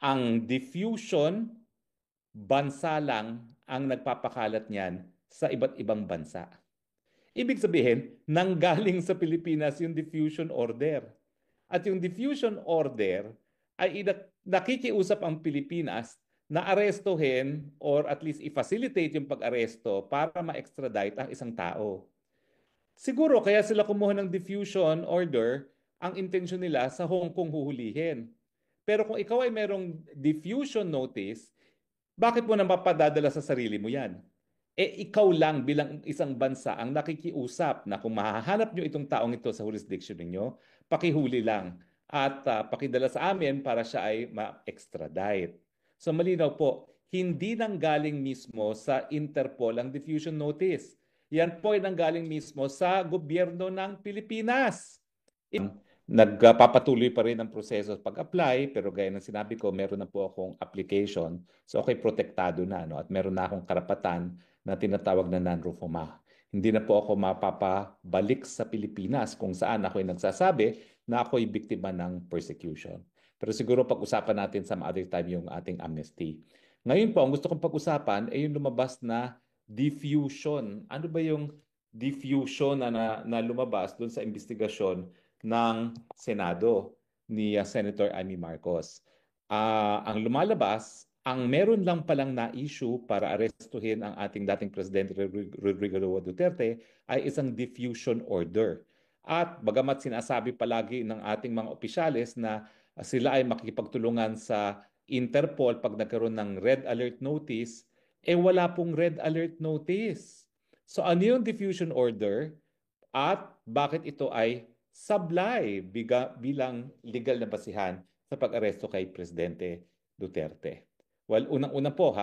Ang diffusion, bansa lang ang nagpapakalat niyan sa iba't ibang bansa. Ibig sabihin, nanggaling sa Pilipinas yung diffusion order. At yung diffusion order ay nakikiusap ang Pilipinas na arestuhin or at least i-facilitate yung pag-aresto para ma-extradite ang isang tao. Siguro kaya sila kumuha ng diffusion order, ang intensyon nila sa Hong Kong huhulihin. Pero kung ikaw ay merong diffusion notice, bakit mo na mapadadala sa sarili mo yan? Ikaw lang bilang isang bansa ang nakikiusap na kung mahahanap nyo itong taong ito sa jurisdiction ninyo, pakihuli lang at pakidala sa amin para siya ay ma-extradite. So malinaw po, hindi nanggaling mismo sa Interpol ang diffusion notice. Yan po ay nanggaling mismo sa gobyerno ng Pilipinas. Nagpapatuloy pa rin ang proseso pag-apply, pero gaya ng sinabi ko, meron na po akong application. So okay, protektado na, no? At meron na akong karapatan na tinatawag na non-refoulement. Hindi na po ako mapapabalik sa Pilipinas kung saan ako'y nagsasabi na ako'y biktima ng persecution. Pero siguro pag-usapan natin some other time yung ating amnesty. Ngayon po, ang gusto kong pag-usapan ay yung lumabas na diffusion. Ano ba yung diffusion na lumabas doon sa investigasyon ng Senado ni Senator Amy Marcos? Ang lumalabas, ang meron lang palang na-issue para arestuhin ang ating dating Presidente Rodrigo Roa Duterte ay isang diffusion order. At bagamat sinasabi palagi ng ating mga opisyales na sila ay makikipagtulungan sa Interpol pag nagkaroon ng red alert notice, wala pong red alert notice. So ano yung diffusion order at bakit ito ay sablay bilang legal na basihan sa pag-aresto kay Presidente Duterte? Well, unang-una po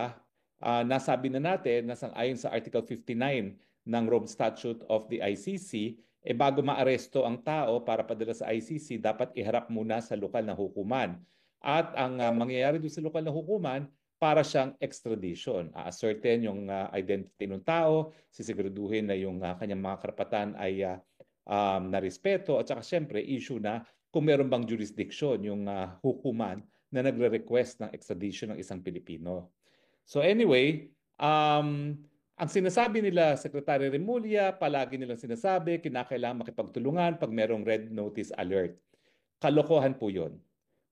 nasabi na natin na ayon sa Article 59 ng Rome Statute of the ICC, bago maaresto ang tao para padala sa ICC, dapat iharap muna sa lokal na hukuman. At ang mangyayari doon sa lokal na hukuman, para siyang extradition. A-ascertain yung identity ng tao, sisiguraduhin na yung kanyang mga karapatan ay narespeto at saka siyempre issue na kung meron bang jurisdiction yung hukuman na nagre-request ng extradition ng isang Pilipino. So anyway, ang sinasabi nila, Secretary Remulla, palagi nilang sinasabi, kinakailangan makipagtulungan pag merong red notice alert. Kalokohan po yun.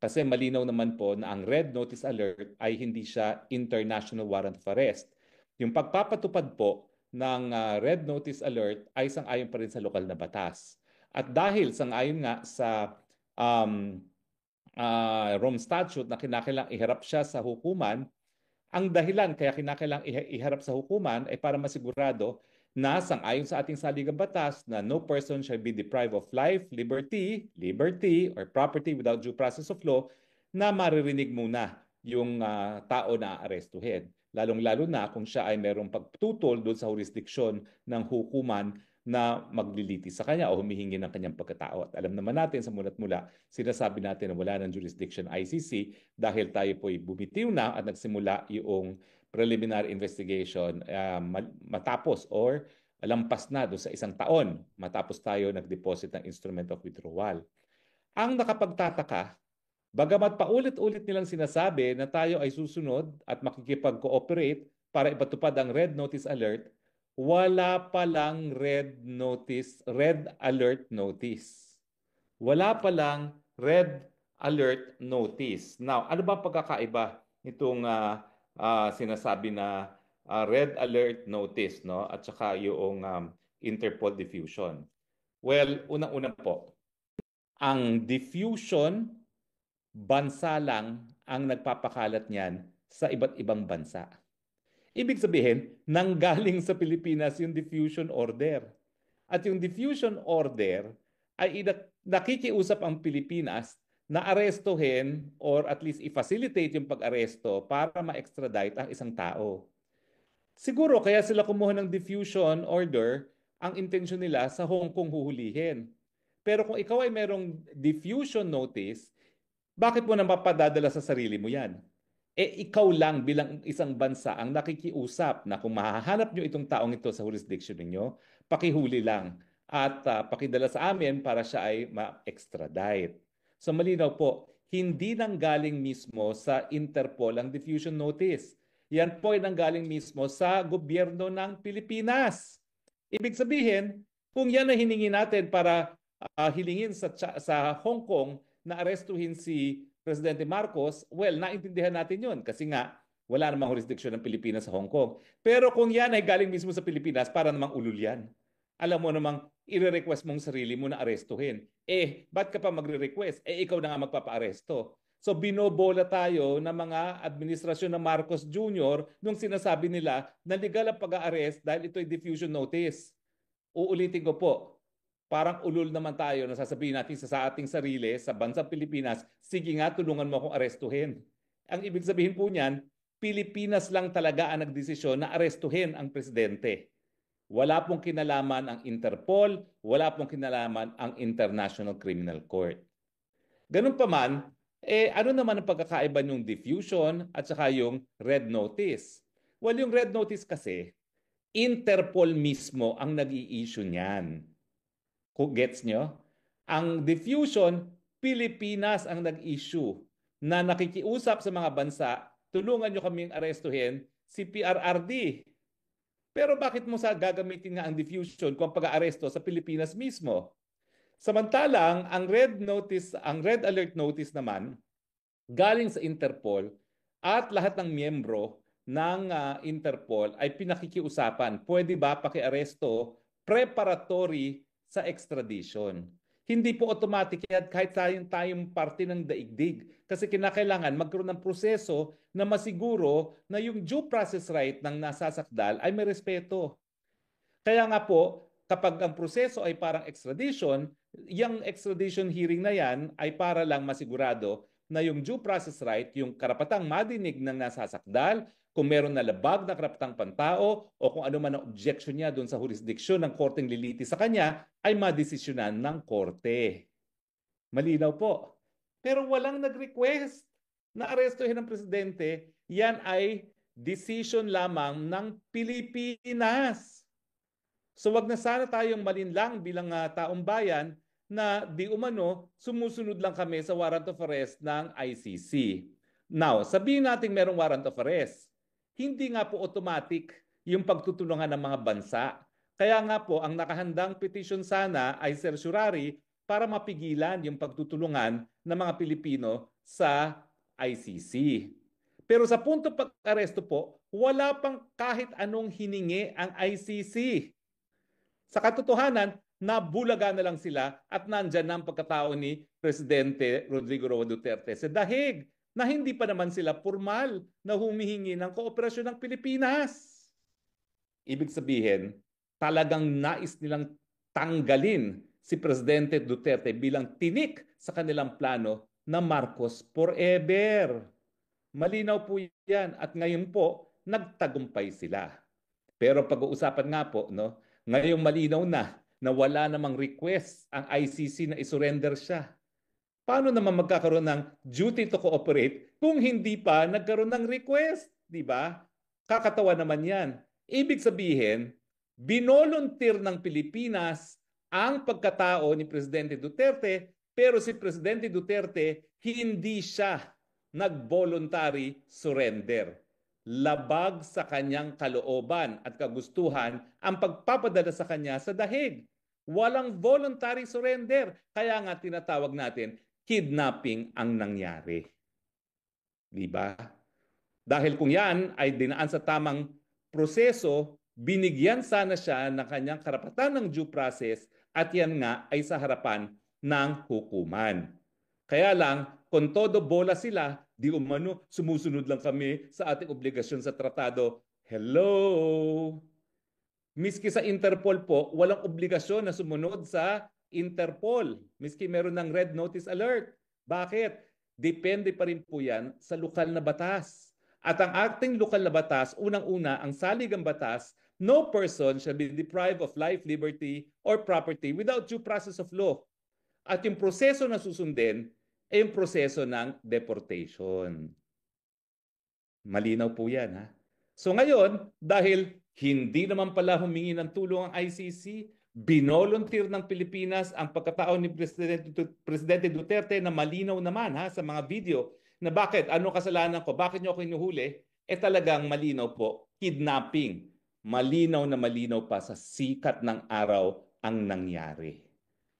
Kasi malinaw naman po na ang red notice alert ay hindi siya international warrant of arrest. Yung pagpapatupad po ng red notice alert ay sang-ayon pa rin sa lokal na batas. At dahil sang-ayon nga sa um, Rome Statute na kinakailangang iharap siya sa hukuman, ang dahilan kaya kinakailangang iharap sa hukuman ay para masigurado na sang-ayon sa ating saligang batas na no person shall be deprived of life, liberty, or property without due process of law, na maririnig muna yung tao na aarestuhin. Lalong-lalo na kung siya ay merong pagtutol doon sa jurisdiksyon ng hukuman na maglilitis sa kanya o humihingi ng kanyang pagkatao. At alam naman natin sa mulat mula, sinasabi natin na wala ng jurisdiction ICC dahil tayo po'y bumitiw na at nagsimula yung preliminary investigation matapos or lampas na doon sa isang taon matapos tayo nag-deposit ng instrument of withdrawal. Ang nakapagtataka, bagamat paulit-ulit nilang sinasabi na tayo ay susunod at makikipag-cooperate para ipatupad ang red notice alert, wala palang red alert notice. Wala palang red alert notice. Now, ano ba ang pagkakaiba nitong sinasabi na red alert notice, no? At saka yung Interpol diffusion? Well, unang-una po, ang diffusion, bansa lang ang nagpapakalat niyan sa iba't ibang bansa. Ibig sabihin, nanggaling sa Pilipinas yung diffusion order. At yung diffusion order ay nakikiusap ang Pilipinas na arestuhin or at least i-facilitate yung pag-aresto para ma-extradite ang isang tao. Siguro kaya sila kumuha ng diffusion order, ang intensyon nila sa Hong Kong huhulihin. Pero kung ikaw ay merong diffusion notice, bakit mo na mapadadala sa sarili mo yan? Ikaw lang bilang isang bansa ang nakikiusap na kung mahahanap nyo itong taong ito sa jurisdiction ninyo, pakihuli lang at pakidala sa amin para siya ay ma-extradite. So malinaw po, hindi nanggaling mismo sa Interpol ang diffusion notice. Yan po ay nanggaling mismo sa gobyerno ng Pilipinas. Ibig sabihin, kung yan ay hiningi natin para hilingin sa Hong Kong na arestuhin si Presidente Marcos, well, naintindihan natin yun kasi nga wala namang jurisdiction ng Pilipinas sa Hong Kong. Pero kung yan ay galing mismo sa Pilipinas, para namang ulul yan. Alam mo namang i-request mong sarili mo na arestuhin. Ba't ka pa magre-request? Ikaw na nga magpapa-aresto. So binobola tayo ng mga administrasyon ng Marcos Jr. nung sinasabi nila na legal ang pag-arrest dahil ito ay diffusion notice. Uulitin ko po, parang ulul naman tayo na sasabihin natin sa ating sarili, sa bansang Pilipinas, sige nga, tulungan mo akong arestuhin. Ang ibig sabihin po niyan, Pilipinas lang talaga ang nagdesisyon na arestuhin ang presidente. Wala pong kinalaman ang Interpol, wala pong kinalaman ang International Criminal Court. Ganun pa man, ano naman ang pagkakaiba ng diffusion at saka yung red notice? Well, yung red notice kasi, Interpol mismo ang nag-i-issue niyan. Kung gets nyo? Ang diffusion, Pilipinas ang nag-issue na nakikiusap sa mga bansa, tulungan nyo kaming arestuhin si PRRD. Pero bakit mo sa gagamitin nga ang diffusion kung pag-aaresto sa Pilipinas mismo? Samantalang ang red alert notice naman galing sa Interpol at lahat ng miyembro ng Interpol ay pinakikiusapan. Pwede ba pakiaresto preparatory sa extradition? Hindi po automatic yan kahit tayong parte ng daigdig. Kasi kinakailangan magkaroon ng proseso na masiguro na yung due process right ng nasasakdal ay may respeto. Kaya nga po, kapag ang proseso ay parang extradition, yung extradition hearing na yan ay para lang masigurado na yung due process right, yung karapatang madinig ng nasasakdal, kung meron na labag na karapatang pantao o kung ano man ang objection niya doon sa jurisdiksyon ng korteng liliti sa kanya, ay madesisyonan ng korte. Malinaw po. Pero walang nag-request na arestuhin ng presidente. Yan ay decision lamang ng Pilipinas. So wag na sana tayong malinlang bilang taong bayan na di umano sumusunod lang kami sa warrant of arrest ng ICC. Now, sabihin natin merong warrant of arrest. Hindi nga po automatic yung pagtutulungan ng mga bansa. Kaya nga po, ang nakahandang petition sana ay certiorari para mapigilan yung pagtutulungan ng mga Pilipino sa ICC. Pero sa punto pag-aresto po, wala pang kahit anong hiningi ang ICC. Sa katotohanan, nabulaga na lang sila at nandyan na ang pagkatao ni Presidente Rodrigo Roa Duterte sa dahig na hindi pa naman sila formal na humihingi ng kooperasyon ng Pilipinas. Ibig sabihin, talagang nais nilang tanggalin si Presidente Duterte bilang tinik sa kanilang plano na Marcos forever. Malinaw po yan at ngayon po, nagtagumpay sila. Pero pag-uusapan nga po, no, ngayong malinaw na wala namang request ang ICC na isurrender siya. Paano naman magkakaroon ng duty to cooperate kung hindi pa nagkaroon ng request? Di ba? Kakatawa naman yan. Ibig sabihin, binolunteer ng Pilipinas ang pagkatao ni Presidente Duterte, pero si Presidente Duterte hindi siya nag-voluntary surrender. Labag sa kanyang kalooban at kagustuhan ang pagpapadala sa kanya sa dahig. Walang voluntary surrender. Kaya nga tinatawag natin, kidnapping ang nangyari. Di ba? Dahil kung yan ay dinaan sa tamang proseso, binigyan sana siya ng kanyang karapatan ng due process at yan nga ay sa harapan ng hukuman. Kaya lang, kung todo bola sila, di umano, sumusunod lang kami sa ating obligasyon sa tratado. Hello! Miski sa Interpol po, walang obligasyon na sumunod sa Interpol. Miski meron ng red notice alert. Bakit? Depende pa rin po yan sa lokal na batas. At ang ating lokal na batas, unang-una, ang saligang batas, no person shall be deprived of life, liberty, or property without due process of law. At yung proseso na susundin ay yung proseso ng deportation. Malinaw po yan, ha? So ngayon, dahil hindi naman pala humingi ng tulong ang ICC, Binolunteer ng Pilipinas ang pagkatao ni Presidente Duterte na malinaw naman sa mga video na bakit, ano kasalanan ko, bakit niyo ako hinuhuli? Talagang malinaw po, kidnapping. Malinaw pa sa sikat ng araw ang nangyari.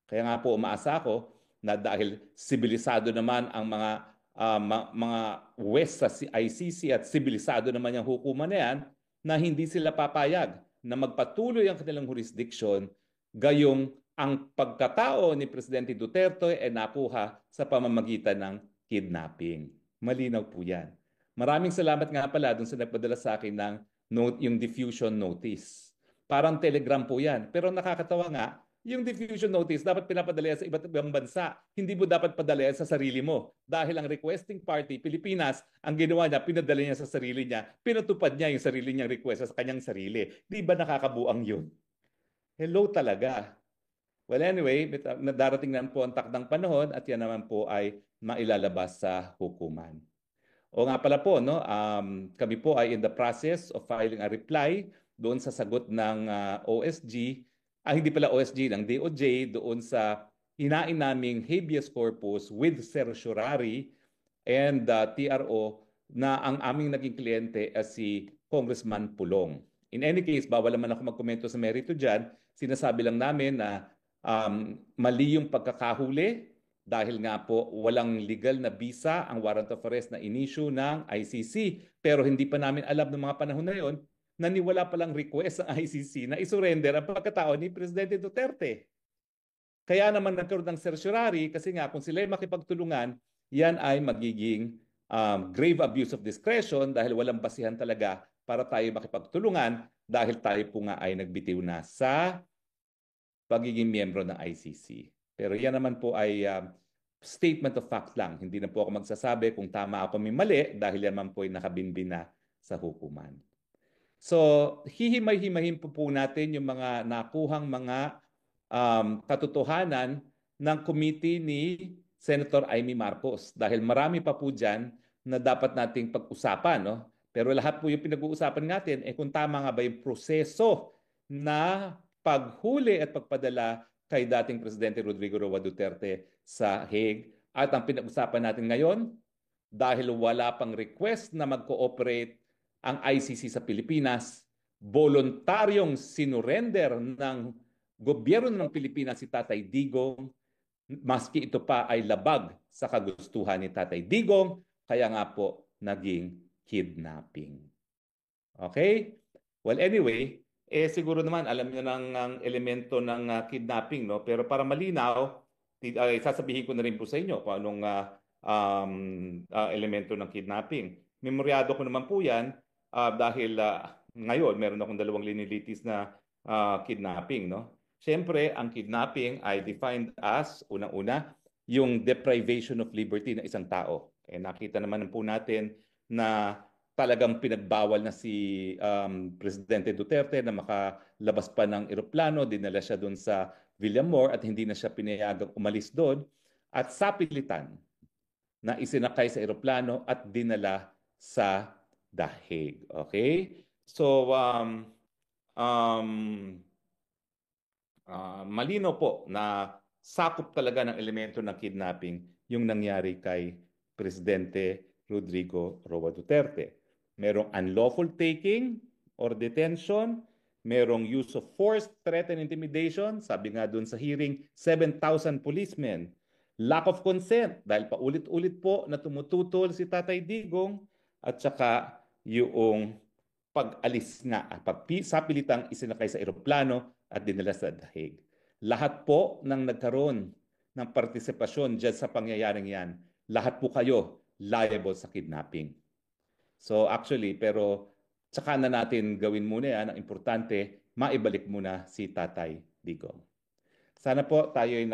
Kaya nga po umaasa ako na dahil sibilisado naman ang mga West sa ICC at sibilisado naman yung hukuman na yan, na hindi sila papayag na magpatuloy ang kanilang jurisdiction gayong ang pagkatao ni Presidente Duterte ay nakuha sa pamamagitan ng kidnapping. Malinaw po yan. Maraming salamat nga pala dun sa nagpadala sa akin ng yung diffusion notice. Parang telegram po yan. Pero nakakatawa nga, yung diffusion notice dapat pinapadala sa iba't ibang bansa. Hindi mo dapat padala sa sarili mo. Dahil ang requesting party, Pilipinas, ang ginawa niya, pinadala niya sa sarili niya. Pinatupad niya yung sarili niyang request sa kanyang sarili. Di ba nakakabuang yun? Hello talaga. Well, anyway, darating na po ang takdang panahon at yan naman po ay mailalabas sa hukuman. O nga pala po, no, kami po ay in the process of filing a reply doon sa sagot ng OSG, hindi pala OSG, ng DOJ, doon sa hinain naming habeas corpus with certiorari and TRO na ang aming naging kliyente ay si Congressman Pulong. In any case, bawal naman ako magkomento sa merito dyan. Sinasabi lang namin na mali yung pagkakahuli dahil nga po walang legal na visa ang warrant of arrest na in-issue ng ICC. Pero hindi pa namin alam ng mga panahon na yon na niwala palang request ng ICC na isurrender ang pagkatao ni Presidente Duterte. Kaya naman nagkaroon ng certiorari kasi nga kung sila ay makipagtulungan, yan ay magiging grave abuse of discretion dahil walang basihan talaga para tayo makipagtulungan dahil tayo po nga ay nagbitiw na sa pagiging miyembro ng ICC. Pero yan naman po ay statement of fact lang. Hindi na po ako magsasabi kung tama ako may mali dahil yan naman po ay nakabinbin na sa hukuman. So, hihimay-himayin po natin yung mga nakuhang mga katotohanan ng committee ni Senator Amy Marcos. Dahil marami pa po dyan na dapat nating pag-usapan. No? Pero lahat po yung pinag-uusapan natin, kung tama nga ba yung proseso na paghuli at pagpadala kay dating Presidente Rodrigo Roa Duterte sa Hague. At ang pinag-usapan natin ngayon, dahil wala pang request na mag-cooperate ang ICC sa Pilipinas, voluntaryong sinurrender ng gobyerno ng Pilipinas si Tatay Digong, maski ito pa ay labag sa kagustuhan ni Tatay Digong, kaya nga po naging kidnapping. Okay? Well, anyway, siguro naman alam niyo ng elemento ng kidnapping, no? Pero para malinaw, sasabihin ko na rin po sa inyo kung anong elemento ng kidnapping. Memoryado ko naman po yan dahil ngayon meron akong dalawang linilitis na kidnapping, no? Siyempre, ang kidnapping ay defined as, unang-una, yung deprivation of liberty ng isang tao. Nakita naman po natin na talagang pinagbawal na si Presidente Duterte na makalabas pa ng eroplano, dinala siya doon sa Villamor at hindi na siya pinayagang umalis doon at sapilitan na isinakay sa eroplano at dinala sa The Hague. Okay? So, malino po na sakop talaga ng elemento ng kidnapping yung nangyari kay Presidente Rodrigo Roa Duterte. Merong unlawful taking or detention, merong use of force, threat, and intimidation. Sabi nga doon sa hearing, 7,000 policemen. Lack of consent dahil paulit-ulit po na tumututol si Tatay Digong at saka yung pag-alis nga, sapilitang isinakay sa eroplano at dinala sa The Hague. Lahat po ng nagkaroon ng partisipasyon dyan sa pangyayaring yan, lahat po kayo liable sa kidnapping. So actually, pero tsaka na natin gawin muna yan. Ang importante, maibalik muna si Tatay Digong. Sana po tayo ay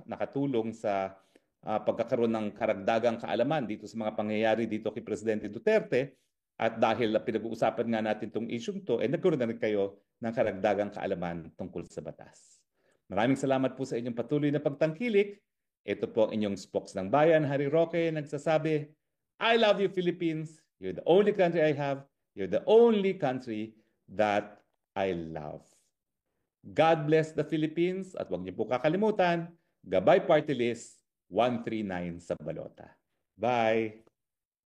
nakatulong sa pagkakaroon ng karagdagang kaalaman dito sa mga pangyayari dito kay Presidente Duterte. At dahil pinag-uusapan nga natin itong issue to, nagkaroon na rin kayo ng karagdagang kaalaman tungkol sa batas. Maraming salamat po sa inyong patuloy na pagtangkilik. Ito po ang inyong spokes ng bayan, Harry Roque, nagsasabi, I love you, Philippines. You're the only country I have. You're the only country that I love. God bless the Philippines at huwag niyo po kakalimutan, Gabay Party List 139 sa balota. Bye!